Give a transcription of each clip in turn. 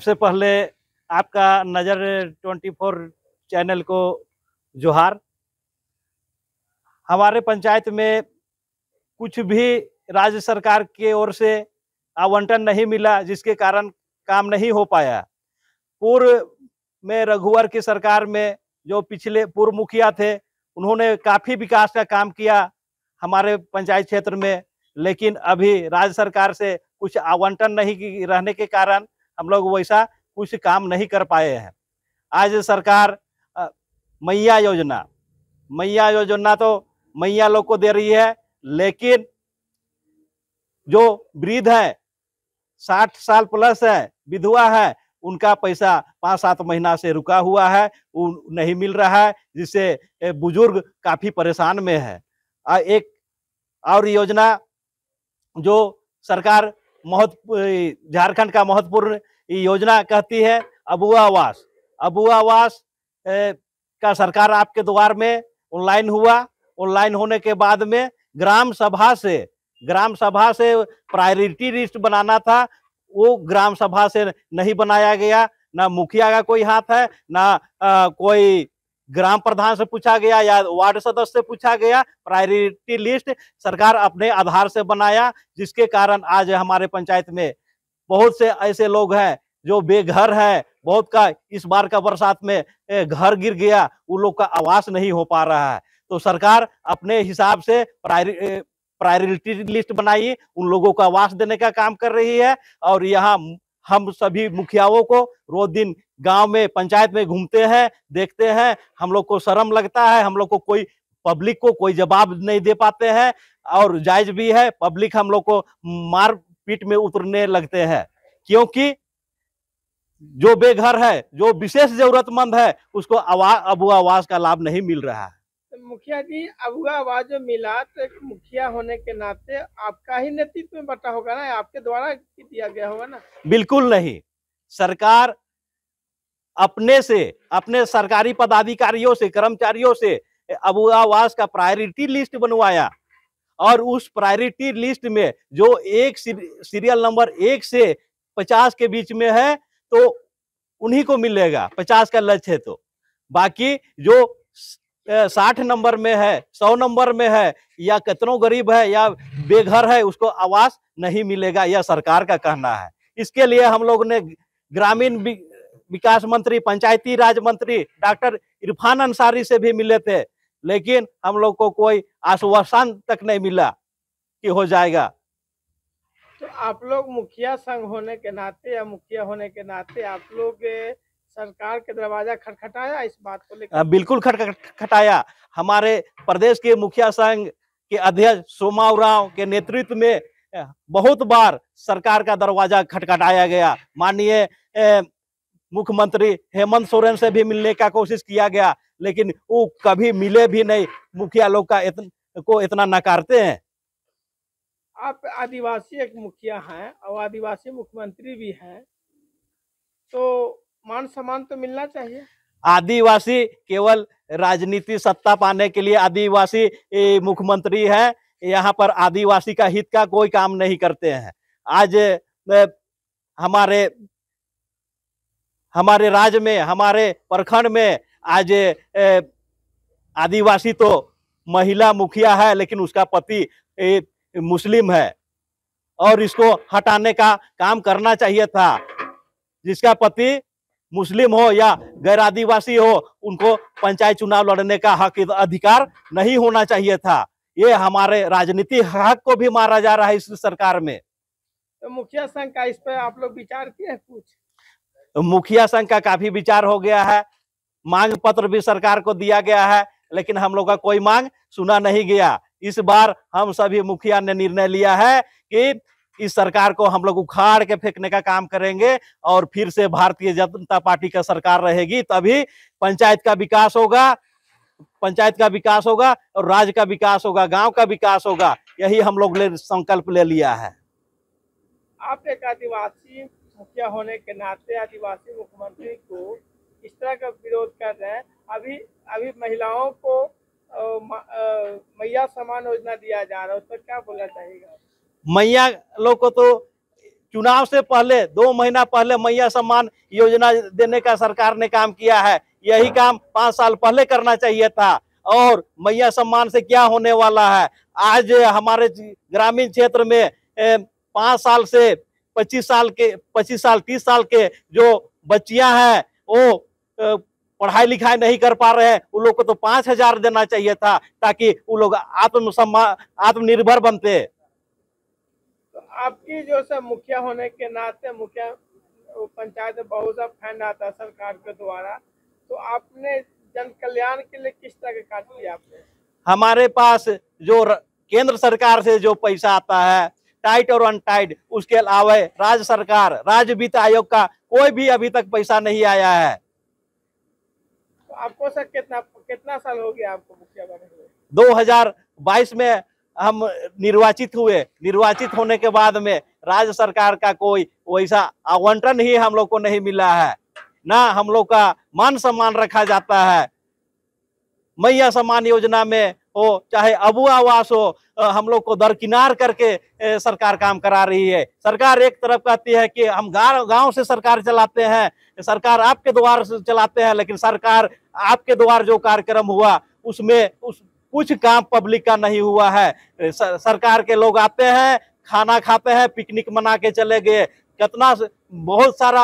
सबसे पहले आपका नज़र 24 चैनल को जोहार। हमारे पंचायत में कुछ भी राज्य सरकार की ओर से आवंटन नहीं मिला, जिसके कारण काम नहीं हो पाया। पूर्व में रघुवर की सरकार में जो पिछले पूर्व मुखिया थे, उन्होंने काफ़ी विकास का काम किया हमारे पंचायत क्षेत्र में, लेकिन अभी राज्य सरकार से कुछ आवंटन नहीं रहने के कारण हम लोग वैसा कुछ काम नहीं कर पाए हैं। आज सरकार मैया योजना तो मैया लोग को दे रही है, लेकिन जो वृद्ध है, 60 साल प्लस है, विधवा है, उनका पैसा 5-7 महीना से रुका हुआ है, वो नहीं मिल रहा है, जिससे बुजुर्ग काफ़ी परेशान में है। एक और योजना जो सरकार झारखंड का महत्वपूर्ण योजना कहती है अबुआ आवास। अबुआ आवास का सरकार आपके द्वार में ऑनलाइन हुआ। ऑनलाइन होने के बाद में ग्राम सभा से प्रायोरिटी लिस्ट बनाना था, वो ग्राम सभा से नहीं बनाया गया। ना मुखिया का कोई हाथ है, ना कोई ग्राम प्रधान से पूछा गया या वार्ड सदस्य से पूछा गया। प्रायोरिटी लिस्ट सरकार अपने आधार से बनाया, जिसके कारण आज हमारे पंचायत में बहुत से ऐसे लोग हैं जो बेघर है। बहुत का इस बार का बरसात में घर गिर गया, उन लोग का आवास नहीं हो पा रहा है। तो सरकार अपने हिसाब से प्रायोरिटी लिस्ट बनाई, उन लोगों को आवास देने का काम कर रही है। और यहाँ हम सभी मुखियाओं को रोज दिन गांव में पंचायत में घूमते हैं, देखते हैं, हम लोग को शर्म लगता है। हम लोग को पब्लिक को कोई जवाब नहीं दे पाते हैं, और जायज भी है। पब्लिक हम लोग को मार पीट में उतरने लगते हैं, क्योंकि जो बेघर है, जो विशेष जरूरतमंद है, उसको अबुआ आवास का लाभ नहीं मिल रहा है। तो मुखिया जी, अबुआ आवास जो मिला, तो एक मुखिया होने के नाते आपका ही नेतृत्व में बटा होगा ना, आपके द्वारा दिया गया होगा ना? बिल्कुल नहीं, सरकार अपने सरकारी पदाधिकारियों से, कर्मचारियों से अबुआ आवास का प्रायोरिटी लिस्ट बनवाया, और उस प्रायोरिटी लिस्ट में जो एक सीरियल नंबर 1 से 50 के बीच में है, तो उन्हीं को मिलेगा। 50 का लक्ष्य है, तो बाकी जो 60 नंबर में है, 100 नंबर में है, या कितनों गरीब है या बेघर है, उसको आवास नहीं मिलेगा। यह सरकार का कहना है। इसके लिए हम लोग ने ग्रामीण विकास मंत्री, पंचायती राज मंत्री डॉक्टर इरफान अंसारी से भी मिले थे, लेकिन हम लोग को कोई आश्वासन तक नहीं मिला कि हो जाएगा। तो आप लोग मुखिया संघ होने के नाते या मुखिया होने के नाते आप लोग सरकार के दरवाजा खटखटाया इस बात को लेकर? बिल्कुल खटखटाया। हमारे प्रदेश के मुखिया संघ के अध्यक्ष सोमा उरांव के नेतृत्व में बहुत बार सरकार का दरवाजा खटखटाया गया। माननीय मुख्यमंत्री हेमंत सोरेन से भी मिलने का कोशिश किया गया, लेकिन वो कभी मिले भी नहीं। मुखिया लोग को इतना नकारते हैं। आप आदिवासी एक मुखिया हैं और आदिवासी मुख्यमंत्री भी हैं, तो मान सम्मान तो मिलना चाहिए। आदिवासी केवल राजनीति सत्ता पाने के लिए आदिवासी मुख्यमंत्री है। यहाँ पर आदिवासी का हित का कोई काम नहीं करते हैं। आज हमारे राज्य में, हमारे प्रखंड में आज आदिवासी तो महिला मुखिया है, लेकिन उसका पति मुस्लिम है, और इसको हटाने का काम करना चाहिए था। जिसका पति मुस्लिम हो या गैर आदिवासी हो, उनको पंचायत चुनाव लड़ने का हक, अधिकार नहीं होना चाहिए था। ये हमारे राजनीतिक हक को भी मारा जा रहा है इस सरकार में। तो मुखिया संघ का इस पर आप लोग विचार किए हैं कुछ? मुखिया संघ का काफी विचार हो गया है, मांग पत्र भी सरकार को दिया गया है, लेकिन हम लोग का कोई मांग सुना नहीं गया। इस बार हम सभी मुखिया ने निर्णय लिया है कि इस सरकार को हम लोग उखाड़ के फेंकने का काम करेंगे, और फिर से भारतीय जनता पार्टी का सरकार रहेगी, तभी पंचायत का विकास होगा, और राज्य का विकास होगा, गांव का विकास होगा। यही हम लोग संकल्प ले लिया है। आप एक आदिवासी मुखिया होने के नाते आदिवासी मुख्यमंत्री को इस तरह का विरोध कर रहे हैं। अभी महिलाओं को मैया सम्मान योजना दिया जा रहा है, उस पर क्या बोलना चाहिएगा? मैया लोग को तो चुनाव से पहले 2 महीना पहले मैया सम्मान योजना देने का सरकार ने काम किया है। यही काम 5 साल पहले करना चाहिए था। और मैया सम्मान से क्या होने वाला है? आज हमारे ग्रामीण क्षेत्र में 5 साल से 25 साल 30 साल के जो बच्चियां हैं वो पढ़ाई लिखाई नहीं कर पा रहे हैं। उन लोग को तो 5,000 देना चाहिए था, ताकि वो लोग आत्मनिर्भर बनते। तो आपकी जो सब मुखिया होने के नाते मुखिया पंचायत में बहुत सा फंड आता है सरकार के द्वारा, तो आपने जन कल्याण के लिए किस तरह के कार्य किया आपने? हमारे पास जो केंद्र सरकार से जो पैसा आता है, टाइट और अनटाइट, उसके अलावा राज्य सरकार, राज्य वित्त आयोग का कोई भी अभी तक पैसा नहीं आया है। तो आपको सर कितना साल हो गया आपको मुखिया बने हुए? 2022 में हम निर्वाचित हुए। निर्वाचित होने के बाद में राज्य सरकार का कोई वैसा आवंटन ही हम लोग को नहीं मिला है, ना हम लोग का मान सम्मान रखा जाता है। मैया सम्मान योजना में हो चाहे अबू आवास हो, हम लोग को दरकिनार करके सरकार काम करा रही है। सरकार एक तरफ कहती है कि हम गांव से सरकार चलाते हैं, सरकार आपके द्वार से चलाते हैं, लेकिन सरकार आपके द्वार जो कार्यक्रम हुआ उसमें कुछ काम पब्लिक का नहीं हुआ है। सरकार के लोग आते हैं, खाना खाते हैं, पिकनिक मना के चले गए। बहुत सारा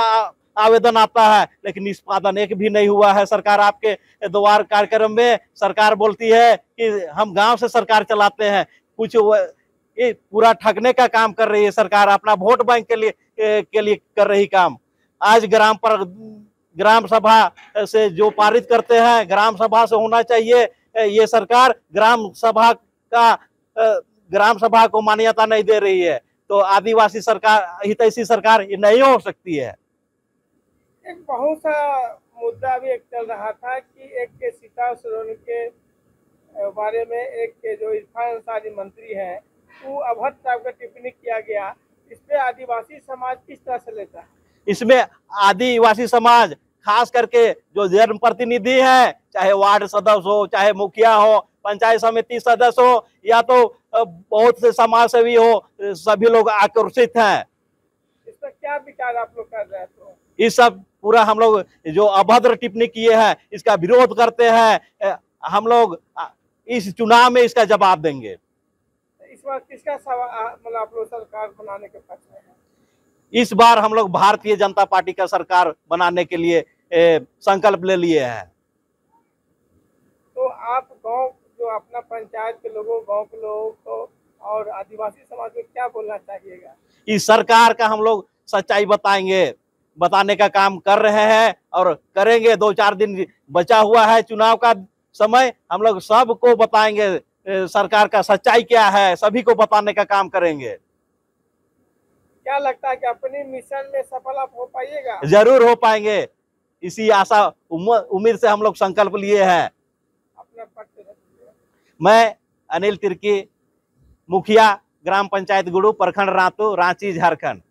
आवेदन आता है, लेकिन निष्पादन एक भी नहीं हुआ है। सरकार आपके द्वार कार्यक्रम में सरकार बोलती है कि हम गांव से सरकार चलाते हैं, कुछ पूरा ठगने का काम कर रही है सरकार, अपना वोट बैंक के लिए कर रही काम। आज ग्राम सभा से जो पारित करते हैं, ग्राम सभा से होना चाहिए। ये सरकार ग्राम सभा को मान्यता नहीं दे रही है, तो आदिवासी सरकार, हितैषी सरकार ये नहीं हो सकती है। एक बहुत सा मुद्दा भी एक चल रहा था कि एक के सीता सोरेन के बारे में एक के जो इरफान अंसारी मंत्री है, वो अभद्र टाइप का टिप्पणी किया गया। इस पे आदिवासी समाज किस तरह से लेता है? इसमें आदिवासी समाज, खास करके जो जनप्रतिनिधि है, चाहे वार्ड सदस्य हो, चाहे मुखिया हो, पंचायत समिति सदस्य हो, या तो बहुत से समाज सेवी हो, सभी लोग आक्रोशित हैं। इस पर क्या विचार आप लोग कर रहे हैं? तो इस सब पूरा हम लोग जो अभद्र टिप्पणी किए हैं इसका विरोध करते हैं। हम लोग इस चुनाव में इसका जवाब देंगे। इस बार किसका मतलब आप लोग सरकार बनाने के पक्ष में हैं? इस बार हम लोग भारतीय जनता पार्टी का सरकार बनाने के लिए संकल्प ले लिए हैं। तो आप गांव जो अपना पंचायत के लोगों, गांव के लोगों को और आदिवासी समाज में क्या बोलना चाहिएगा? इस सरकार का हम लोग सच्चाई बताने का काम कर रहे हैं और करेंगे। 2-4 दिन बचा हुआ है चुनाव का समय, हम लोग सबको बताएंगे सरकार का सच्चाई क्या है, सभी को बताने का काम करेंगे। क्या लगता है कि अपने मिशन में सफल आप हो पाइएगा? जरूर हो पाएंगे, इसी आशा उम्मीद से हम लोग संकल्प लिए हैं। अपना पक्ष रखिए। मैं अनिल तिर्की, मुखिया, ग्राम पंचायत गुड़ू, प्रखंड रातू, रांची, झारखंड।